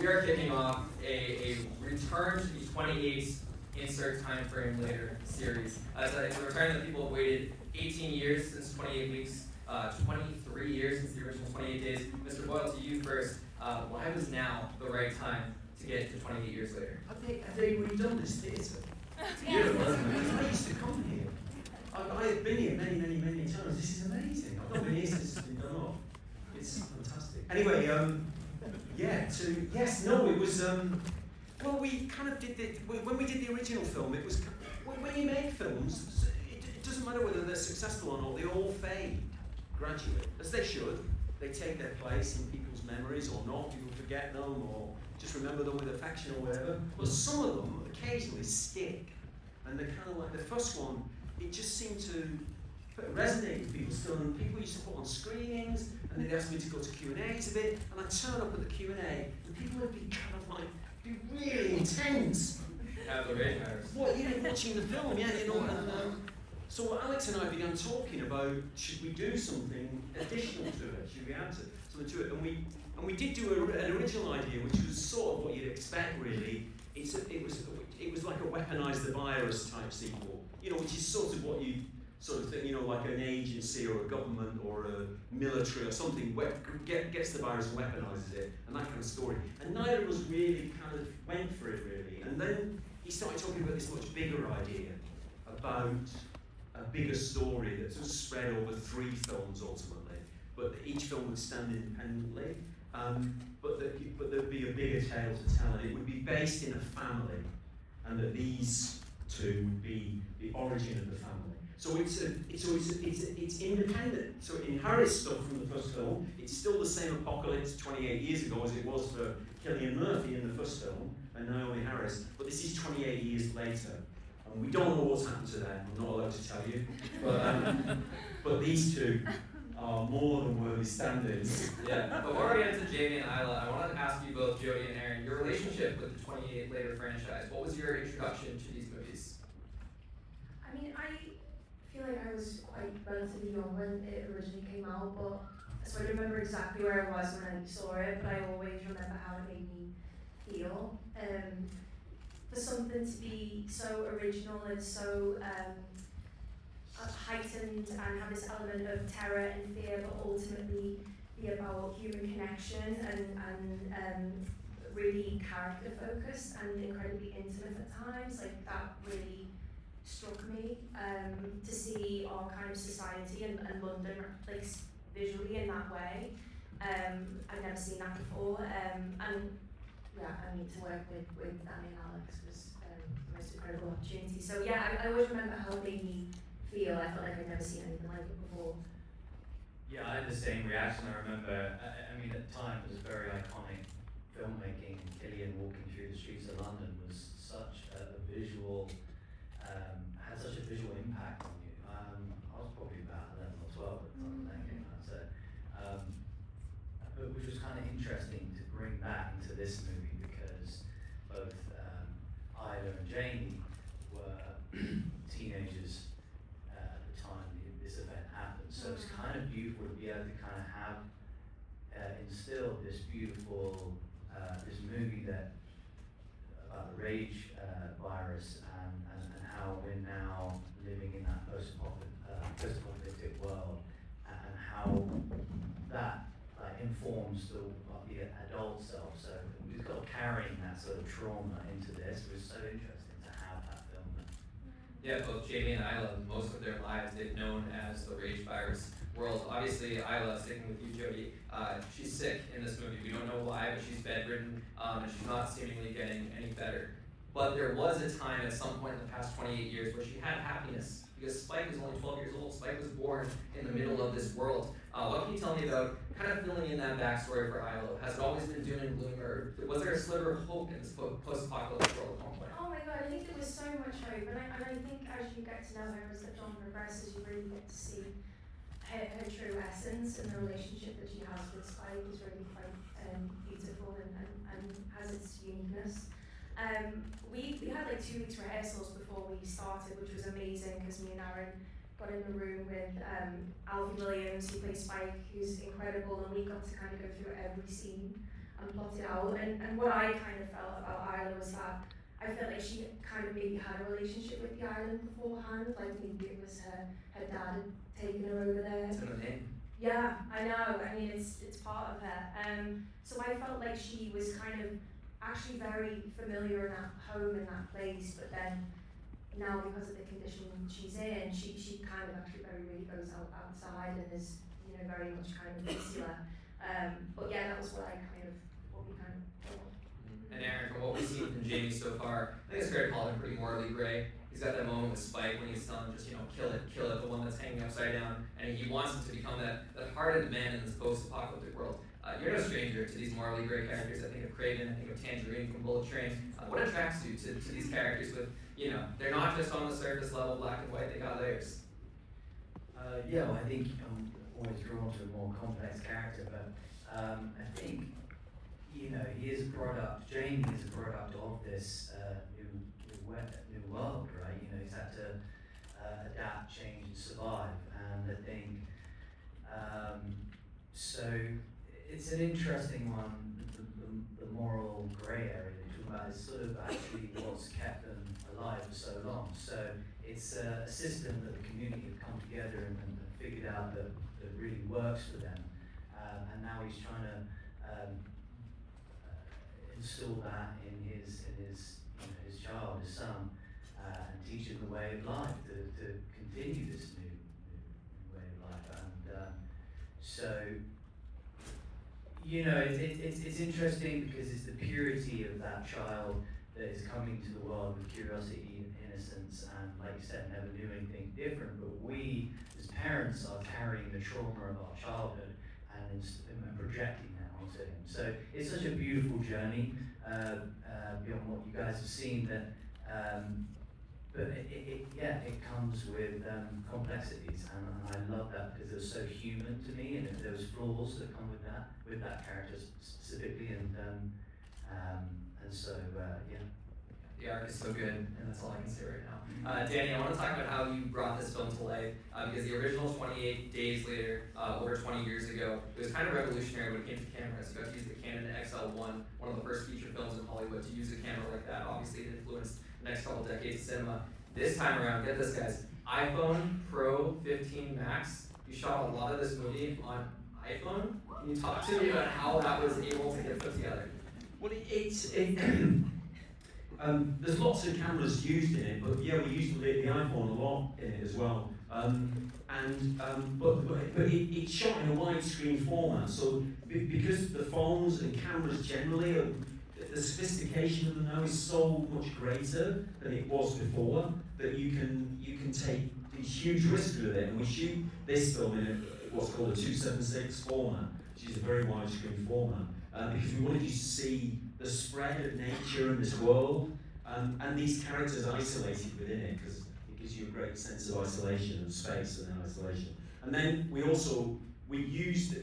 We are kicking off a return to the 28 insert time frame later series. It's a return that people have waited 18 years since 28 weeks, 23 years since the original 28 days. Mr. Boyle, to you first. Why was now the right time to get to 28 years later? Have they redone this theatre? I used to come here. I have been here many times. This is amazing. I've not been here since it's been done off. It's fantastic. Anyway, it was, well, we kind of did when we did the original film, it was, when you make films, it doesn't matter whether they're successful or not, they all fade gradually, as they should. They take their place in people's memories or not, people forget them or just remember them with affection or whatever. But some of them occasionally stick. And they're kind of like the first one, it just seemed to resonate with people still. And people used to put on screenings and they'd ask me to go to Q&As a bit. And I'd turn up at the Q&A and people would be kind of like, be really intense. Yeah, the ravaged. What, watching the film, and so Alex and I began talking about, should we do something additional to it? Should we add something to it? And we did do an original idea, which was sort of what you'd expect, really. It was like a weaponise the virus type sequel, which is sort of what you sort of think, like an agency or a government or a military or something gets the virus and weaponises it, and that kind of story. And neither of us really kind of went for it, really. And then he started talking about this much bigger idea about a bigger story that was spread over 3 films ultimately, but each film would stand independently, but there'd be a bigger tale to tell, and it would be based in a family, and that these two would be the origin of the family. So it's independent. So it inherits stuff from the first film. It's still the same apocalypse 28 years ago as it was for Cillian Murphy in the first film and Naomi Harris, but this is 28 years later. And we don't know what's happened to them, I'm not allowed to tell you. But these two are more than worthy standards. Yeah, before we get into Jamie and Isla, I wanted to ask you both, Jodie and Aaron, your relationship with the 28 Later franchise. What was your introduction to these movies? I mean, I feel like I was quite relatively young when it originally came out, so I don't remember exactly where I was when I saw it, but I always remember how it made me feel. For something to be so original and so heightened and have this element of terror and fear, but ultimately be about human connection and really character focused and incredibly intimate at times, like that really struck me, to see our kind of society and London like visually in that way. I've never seen that before, and yeah, I mean, to work with Danny and Alex was the most incredible opportunity. So yeah, I always remember how it made me feel. I felt like I'd never seen anything like it before. Yeah, I had the same reaction. I remember, I mean, at the time it was very iconic filmmaking. Cillian walking through the streets of London was such a visual, had such a visual impact on you. I was probably about 11 or 12 at the time that came out, so, but which was kind of interesting to bring that into this movie because both Isla and Jamie were teenagers at the time this event happened. So it's kind of beautiful to be able to kind of have instill this beautiful this movie that about the rage virus and how we're now living in that post-apocalyptic world and how that informs the adult self. So we've got carrying that sort of trauma into this. It was so interesting to have that film. Yeah, both Jamie and Isla, most of their lives they've known as the rage virus world. Obviously, Isla, sticking with you, Jodie, she's sick in this movie. We don't know why, but she's bedridden, and she's not seemingly getting any better. But there was a time at some point in the past 28 years where she had happiness, because Spike was only 12 years old. Spike was born in the middle of this world. What can you tell me about kind of filling in that backstory for Isla? Has it always been doom and gloom, or was there a sliver of hope in this post-apocalyptic world at one point? Oh my god, I think there was so much hope, and I think as you get to know her, as the film progresses, you really get to see her true essence, and the relationship that she has with Spike is really quite beautiful and has its uniqueness. We had like 2 weeks rehearsals before we started, which was amazing because me and Aaron got in the room with Alfie Williams, who plays Spike, who's incredible, and we got to kind of go through every scene plot it out. And what I kind of felt about Isla was that I felt like she kind of maybe had a relationship with the island beforehand, like maybe it was her dad had taken her over there. It's in the name. Yeah, I know. I mean, it's part of her. So I felt like she was kind of actually very familiar in that home, in that place, but then now because of the condition she's in, she kind of actually very really goes outside and is, you know, very much kind of insular. But yeah, that was what we kind of thought. And Aaron, from what we've seen from Jamie so far, I think it's fair to call him pretty morally gray. He's got that moment with Spike when he's telling him just, you know, kill it, the one that's hanging upside down, and he wants him to become that hardened man in this post-apocalyptic world. You're no stranger to these morally gray characters. I think of Craven, I think of Tangerine from Bullet Train. What attracts you to these characters with, you know, they're not just on the surface level, black and white, they got layers? Yeah, well, I think I'm always drawn to a more complex character, but I think, you know, he is a product, Jamie is a product of this new world, right? You know, he's had to adapt, change, and survive, and I think, so it's an interesting one, the moral grey area that you're talking about is sort of actually what's kept them alive for so long. So it's a system that the community have come together and figured out that really works for them, and now he's trying to install that in his child, his son, and teach him the way of life to continue this new way of life. And so, you know, it's interesting because it's the purity of that child that is coming to the world with curiosity and innocence, and like you said, never knew anything different. But we, as parents, are carrying the trauma of our childhood and projecting that onto him. So it's such a beautiful journey beyond what you guys have seen. That, but it comes with complexities, and I love that because it was so human to me, and there was flaws that come with that character specifically, and so yeah. The arc is so good, and that's all I can say right now. Danny, I want to talk about how you brought this film to life, because the original 28 Days Later, over 20 years ago, it was kind of revolutionary when it came to cameras. You got to use the Canon XL1, one of the first feature films in Hollywood, to use a camera like that. Obviously, it influenced the next couple decades of cinema. This time around, get this, guys, iPhone Pro 15 Max. You shot a lot of this movie on iPhone. Can you talk to me about how that was able to get put together? Well, there's lots of cameras used in it, but yeah, we used the iPhone a lot in it as well. But it's shot in a widescreen format, so because the phones and cameras generally, the sophistication of them now is so much greater than it was before, that you can take these huge risks with it. And we shoot this film in what's called a 276 format, which is a very widescreen format, because we wanted you to see the spread of nature in this world, and these characters isolated within it, because it gives you a great sense of isolation and space and then isolation. And then we used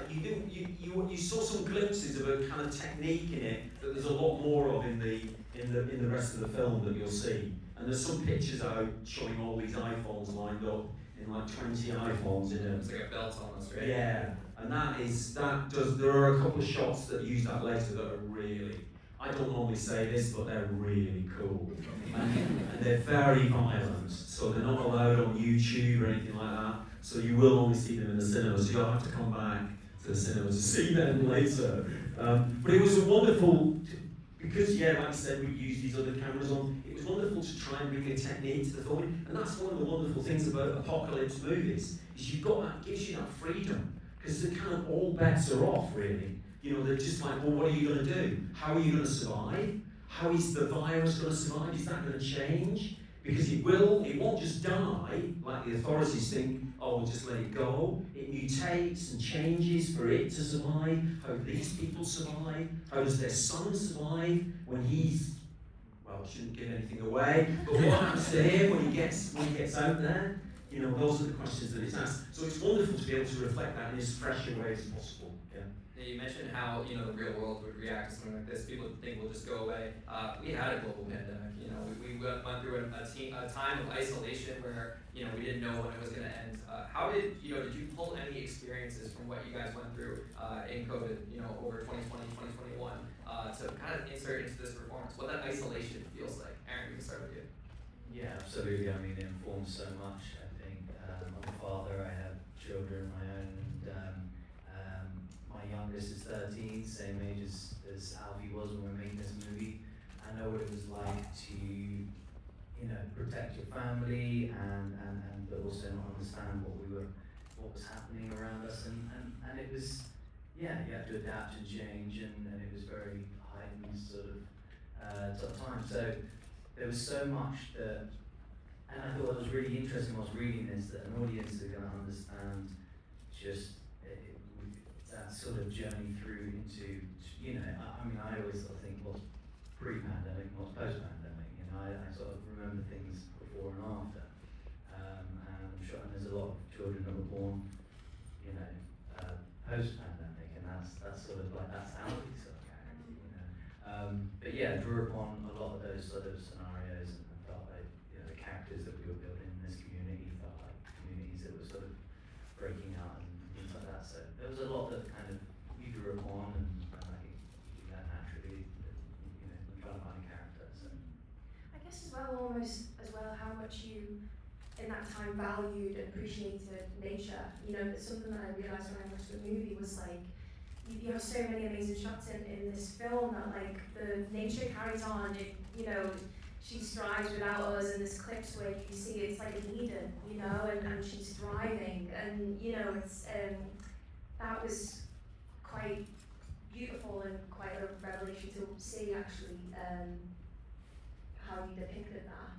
you saw some glimpses of a kind of technique in it that there's a lot more of in the rest of the film that you'll see. And there's some pictures out showing all these iPhones lined up in like 20 iPhones in a. It's like a belt almost, right? Yeah, and there are a couple of shots that use that later that are really, I don't normally say this, but they're really cool. And they're very violent, so they're not allowed on YouTube or anything like that. So you will only see them in the cinema, so you'll have to come back to the cinema to see them later. But it was a wonderful, because yeah, like I said, we used these other cameras on, it was wonderful to try and bring a technique to the film. And that's one of the wonderful things about apocalypse movies, is you've got that, gives you that freedom, because the kind of all bets are off, really. You know, they're just like, well, what are you going to do? How are you going to survive? How is the virus going to survive? Is that going to change? Because it won't just die, like the authorities think, oh, we'll just let it go. It mutates and changes for it to survive. How do these people survive? How does their son survive when he's, well, I shouldn't give anything away, but what happens to him when he gets out there? You know, those are the questions that it's asked. So it's wonderful to be able to reflect that in as fresh a way as possible. Yeah. You mentioned how the real world would react to something like this. People would think we'll just go away. We had a global pandemic. We went through a time of isolation where we didn't know when it was going to end. How did did you pull any experiences from what you guys went through in COVID? Over 2020, 2021, to kind of insert into this performance. What that isolation feels like. Aaron, we can start with you. Yeah, absolutely. I mean, it informs so much. I think I'm a father. I have children of my own. My youngest is 13, same age as Alfie was when we were making this movie. I know what it was like to, protect your family and but also not understand what was happening around us, and it was, you have to adapt and change, and it was very heightened sort of tough time. So there was so much that, and I thought it was really interesting when I was reading this, that an audience are going to understand just that sort of journey through into, I always sort of think what's pre-pandemic and what's post-pandemic. I sort of remember things before and after, and I'm sure there's a lot of children that were born, post-pandemic, and that's sort of like that's Alfie's sort of character, But yeah, drew upon a lot of those sort of scenarios, and felt like the characters that we were building in this community felt like communities that were sort of breaking out and things like that. So there was a lot that kind of we drew upon, and I think you do that naturally, when trying to find a character. So I guess almost as well how much you in that time valued and appreciated nature. It's something that I realised when I watched the movie was like you have so many amazing shots in this film that like the nature carries on. She strives without us, and there's clips where you see it's like an Eden, and she's thriving, and it's that was quite beautiful and quite a revelation to see actually how you depicted that,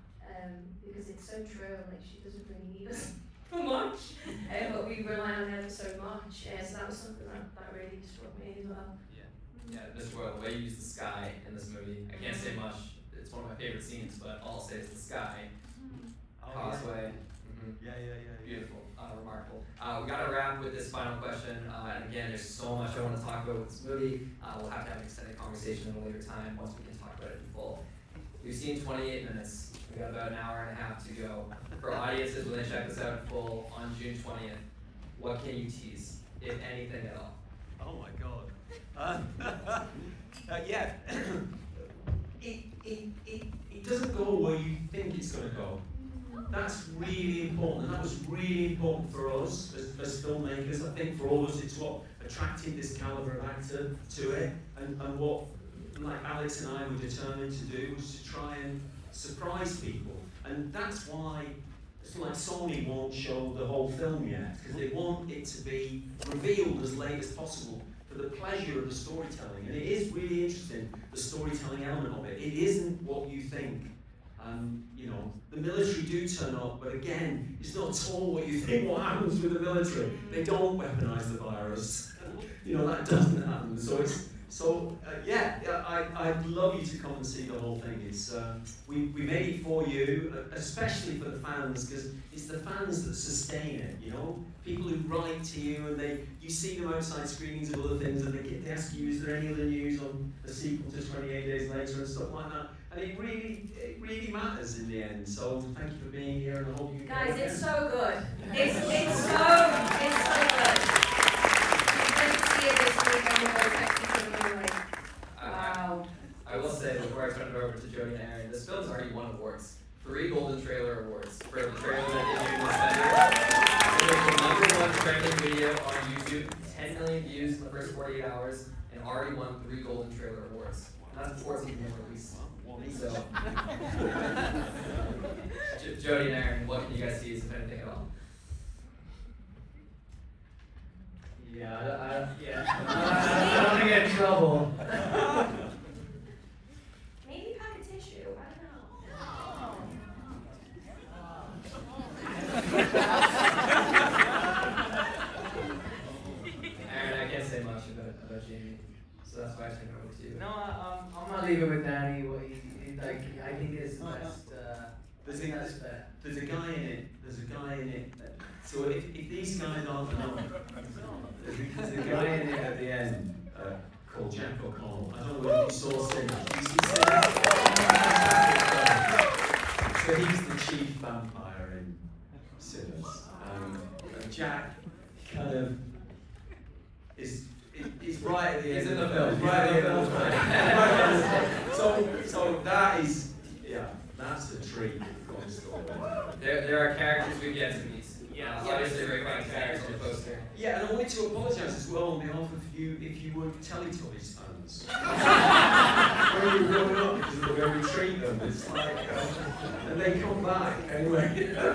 because it's so true. Like she doesn't really need us for much, but we rely on her so much. So that was something that really struck me as well. Yeah, Mr. Boyle, the way you use the sky in this movie, I can't say much. It's one of my favorite scenes, but all I'll say is the sky, Causeway. Yeah. Beautiful, remarkable. We got to wrap with this final question, and again, there's so much I want to talk about with this movie. We'll have to have an extended conversation at a later time once we can talk about it in full. We've seen 28 minutes. We got about an hour and a half to go. For audiences, when they check this out in full on June 20th, what can you tease, if anything at all? Oh my God. It doesn't go where you think it's going to go. That's really important, and that was really important for us as filmmakers. I think for all of us, it's what attracted this caliber of actor to it, and what like Alex and I were determined to do was to try and surprise people, and that's why it's like Sony won't show the whole film yet, because they want it to be revealed as late as possible for the pleasure of the storytelling. And it is really interesting, the storytelling element of it. It isn't what you think. The military do turn up, but again, it's not at all what you think what happens with the military. They don't weaponize the virus. That doesn't happen. I'd love you to come and see the whole thing. It's we made it for you, especially for the fans, because it's the fans that sustain it. People who write to you, and you see them outside screenings of other things, and they ask you, is there any other news on the sequel to 28 Days Later and stuff like that. And it really matters in the end. So thank you for being here, and I hope you guys. It's so good. It's so good. It's great to see it this week. Wow. I will say before I turn it over to Jodie and Aaron, this film's already won awards. 3 Golden Trailer Awards for the trailer that debuted in December. It was the #1 trending video on YouTube, 10 million views in the first 48 hours, and already won 3 Golden Trailer Awards. And that's before it's even been released. So, Jodie and Aaron, what can you guys tease, if anything at all? I don't want to get in trouble. Maybe pack a tissue. I don't know. Aaron, I can't say much about Jamie, so that's why I turned it over to you. No, I'm not leaving with Danny. I think it's the best. There's a guy in it. So if these guys aren't enough, There's a guy in it at the end called JackOConnell. I don't know whether you saw Sinners. Did you see Sinners? So he's the chief vampire in Sinners. And Jack kind of is right at the end of the film. Right at the end of the film. So that is, yeah, that's a treat from the story. There are characters we've yet to meet. Obviously, very fine characters on the poster. yeah, and I wanted to apologise as well on behalf of you if you were Teletubbies fans. When you were growing up, because of the way we treat them, it's like, and they come back anyway. There's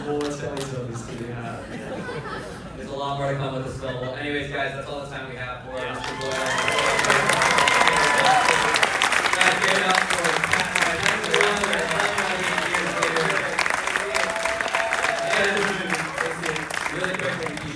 more Teletubbies to be had. There's a lot more to come with this film. Well, anyways, guys, that's all the time we have for Mr. Boyle.